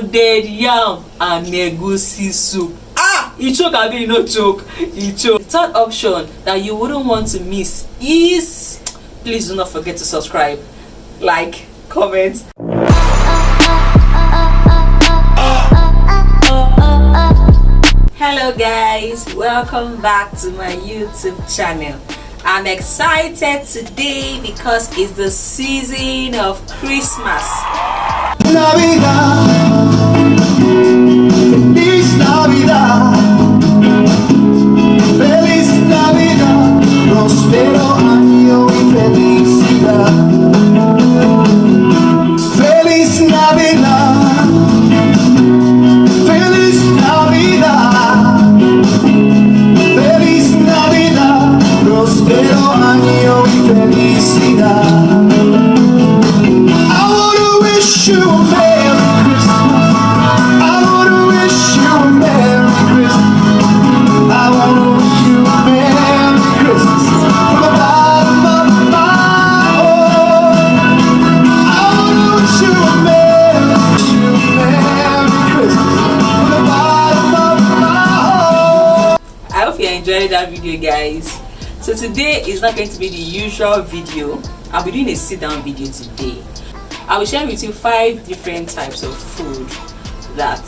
pounded yam and egusi soup. You choke, I mean, no choke. You choke. The third option that you wouldn't want to miss is, please do not forget to subscribe, like, comment. Hello guys, welcome back to my YouTube channel. I'm excited today because it's the season of Christmas. Navidad, feliz Navidad, feliz Navidad, próspero año y felicidad. Feliz Navidad, feliz Navidad, feliz Navidad, próspero año y felicidad. I wanna wish you a Merry Christmas. I wanna wish you a Merry Christmas. I wanna wish you a Merry Christmas from the bottom of my heart. I wanna wish you a Merry Christmas from the bottom of my heart. I hope you enjoyed that video, guys. So today is not going to be the usual video. I'll be doing a sit-down video today. I will share with you 5 different types of food that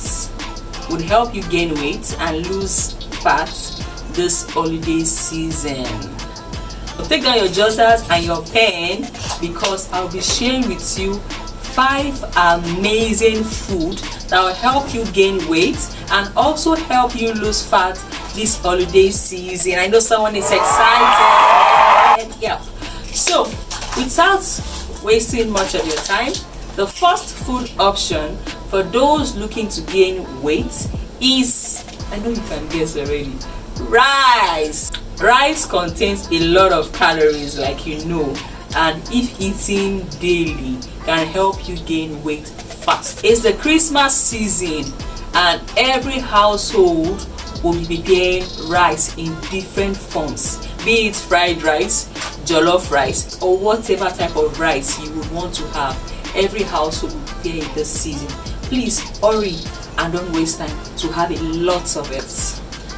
would help you gain weight and lose fat this holiday season. So take down your jotters and your pen because I'll be sharing with you 5 amazing food that will help you gain weight and also help you lose fat this holiday season. I know someone is excited. Yeah. So without wasting much of your time, the first food option for those looking to gain weight is, I know you can guess already, rice. Rice contains a lot of calories, like you know, and if eaten daily can help you gain weight fast. It's the Christmas season and every household will be preparing rice in different forms, be it fried rice, jollof rice, or whatever type of rice you would want to have. Every household will prepare in this season. Please hurry and don't waste time to have a lot of it.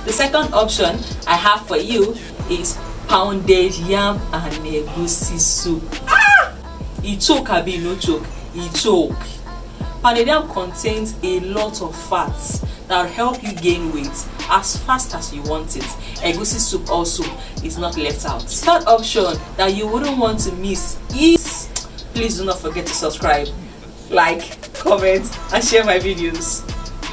The second option I have for you is pounded yam and egusi soup. It choke, abi no choke. It choke. Pounded yam contains a lot of fats that will help you gain weight as fast as you want it. Egusi soup also is not left out. Third option that you wouldn't want to miss is, please do not forget to subscribe, like, comment, and share my videos.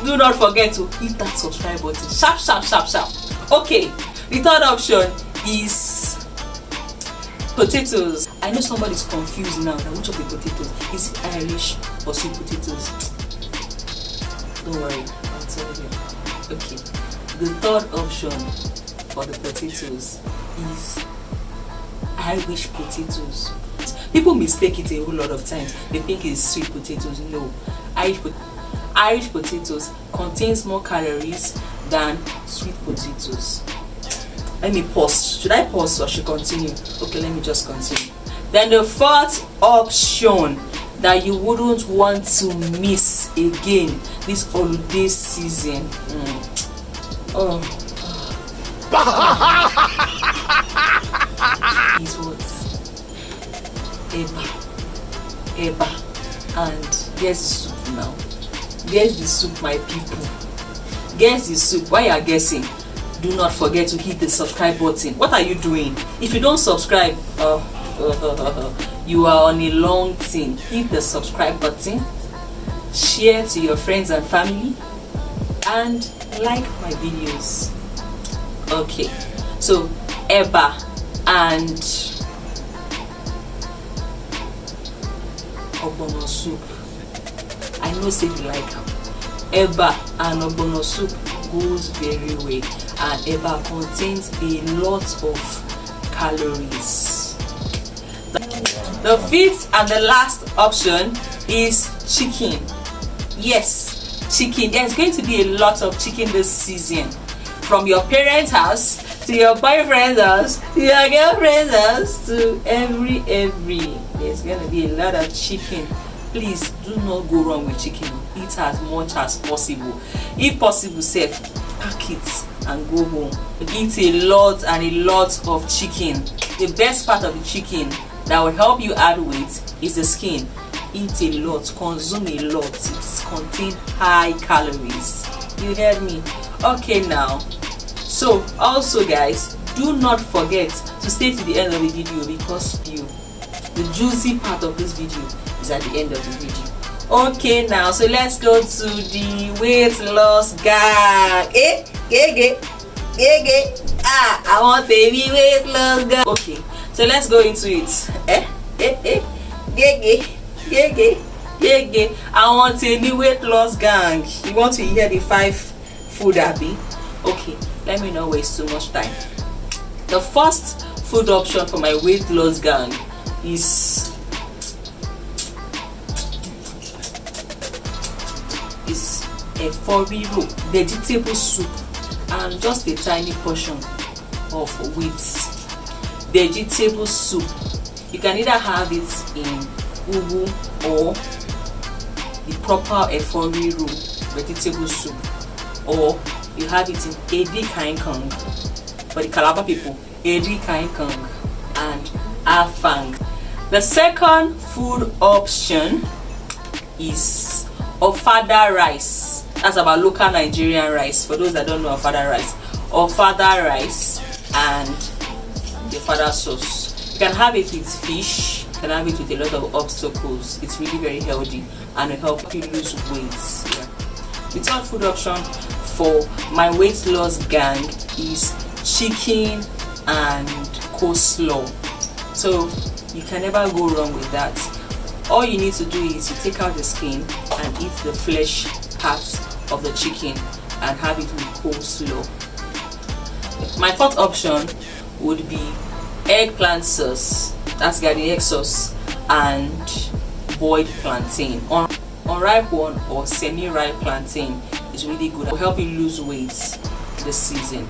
Do not forget to hit that subscribe button. Sharp, sharp, sharp, sharp. Okay, the third option is potatoes. I know somebody's confused now that which of the potatoes is it, Irish or sweet potatoes? Don't worry, I'll tell you. Okay, the third option for the potatoes is Irish potatoes. People mistake it a whole lot of times. They think it's sweet potatoes. No, Irish potatoes contains more calories than sweet potatoes. Let me pause. Should I pause or should I continue? Okay, let me just continue. Then the fourth option that you wouldn't want to miss again this holiday season. Is what? Eba. And guess the soup now. Guess the soup, my people. Guess the soup. While you are guessing, do not forget to hit the subscribe button. What are you doing? If you don't subscribe, you are on a long thing. Hit the subscribe button, share to your friends and family, and like my videos. Okay, so eba and ogbono soup. I know say you like them. Eba and ogbono soup goes very well, and eba contains a lot of calories. The fifth and the last option is chicken. Yes, chicken. There's going to be a lot of chicken this season. From your parents' house to your boyfriend's house to your girlfriend's house to every there's going to be a lot of chicken Please do not go wrong with chicken. Eat as much as possible. If possible, safe, pack it and go home. Eat a lot and a lot of chicken. The best part of the chicken that will help you add weight is the skin. Eat a lot, consume a lot. It contains high calories. You heard me? Okay, now, so also guys, do not forget to stay to the end of the video, because the juicy part of this video is at the end of the video. Okay, now, so let's go to the weight loss gang. I want a weight loss gang. Okay, so let's go into it. I want a new weight loss gang. You want to hear the 5 food Abby? Okay, let me not waste too much time. The first food option for my weight loss gang is a foriro vegetable soup and just a tiny portion of wheat. Vegetable soup. You can either have it in ugu or the proper foriro vegetable soup, or you have it in edi kankang for the Calabar people, edi kankang and afang. The second food option is ofada rice. That's about local Nigerian rice. For those that don't know ofada rice, ofada rice and the ofada sauce. You can have it with fish. You can have it with a lot of obstacles. It's really very healthy and it helps you lose weight. Yeah. The third food option for my weight loss gang is chicken and coleslaw. So you can never go wrong with that. All you need to do is you take out the skin and eat the flesh parts of the chicken and have it with coleslaw. My fourth option would be eggplant sauce. That's garden egg sauce and boiled plantain. Unripe one or semi-ripe plantain is really good. It will help you lose weight this season.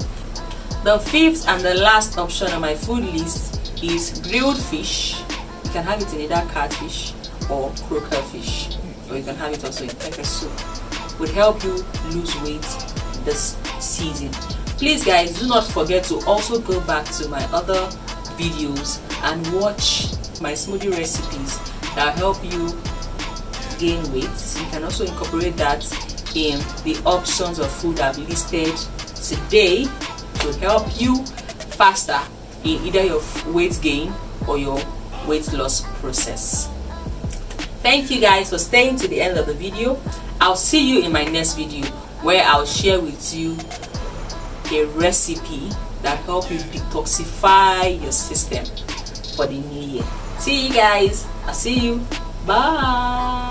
The fifth and the last option on my food list is grilled fish. You can have it in either catfish or croaker fish, or you can have it also in pepper soup. Would help you lose weight this season. Please guys, do not forget to also go back to my other videos and watch my smoothie recipes that help you gain weight. You can also incorporate that in the options of food I've listed today to help you faster in either your weight gain or your weight loss process. Thank you guys for staying to the end of the video. I'll see you in my next video where I'll share with you a recipe that help you detoxify your system for the new year. See you guys. I'll see you. Bye.